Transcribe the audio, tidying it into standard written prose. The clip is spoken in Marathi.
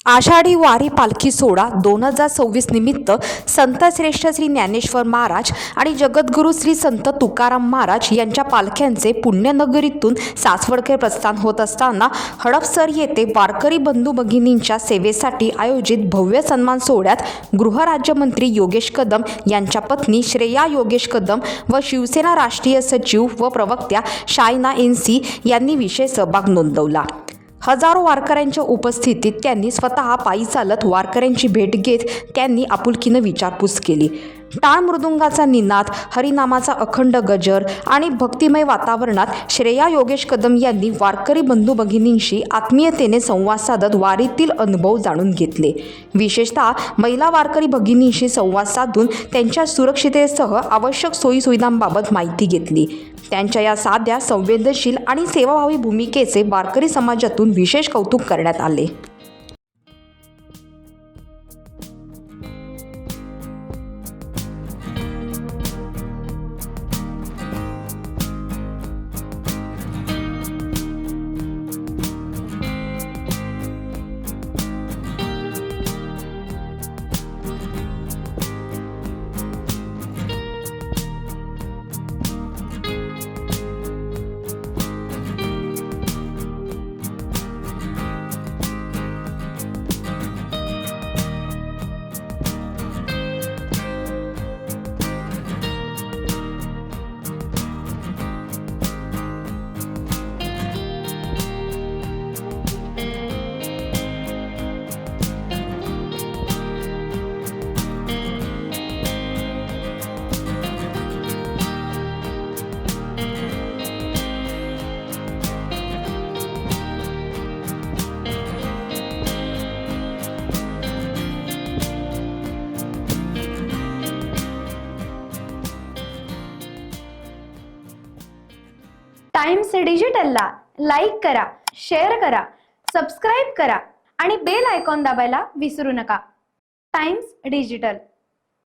आषाढी वारी पालखी सोहळा 2026 निमित्त संत श्रेष्ठ श्री ज्ञानेश्वर महाराज आणि जगद्गुरू श्री संत तुकाराम महाराज यांच्या पालख्यांचे पुण्यनगरीतून सासवडकडे प्रस्थान होत असताना हडपसर येथे वारकरी बंधू भगिनींच्या सेवेसाठी आयोजित भव्य सन्मान सोहळ्यात गृहराज्यमंत्री योगेश कदम यांच्या पत्नी श्रेया योगेश कदम व शिवसेना राष्ट्रीय सचिव व प्रवक्त्या शायना एनसी यांनी विशेष सहभाग नोंदवला। हजारो वारकऱ्यांच्या उपस्थितीत त्यांनी स्वतः पायी चालत वारकऱ्यांची भेट घेत त्यांनी आपुलकीनं विचारपूस केली। टाळ मृदुंगाचा निनाद, हरिनामाचा अखंड गजर आणि भक्तिमय वातावरणात श्रेया योगेश कदम यांनी वारकरी बंधू भगिनींशी आत्मीयतेने संवाद साधत वारीतील अनुभव जाणून घेतले। विशेषतः महिला वारकरी भगिनींशी संवाद साधून त्यांच्या सुरक्षिततेसह आवश्यक सोयीसुविधांबाबत माहिती घेतली। त्यांच्या या साध्या, संवेदनशील आणि सेवाभावी भूमिकेचे वारकरी समाजातून विशेष कौतुक करण्यात आले। टाइम्स डिजिटलला लाईक करा, शेअर करा, सबस्क्राईब करा आणि बेल आयकॉन दाबायला विसरू नका। Times digital.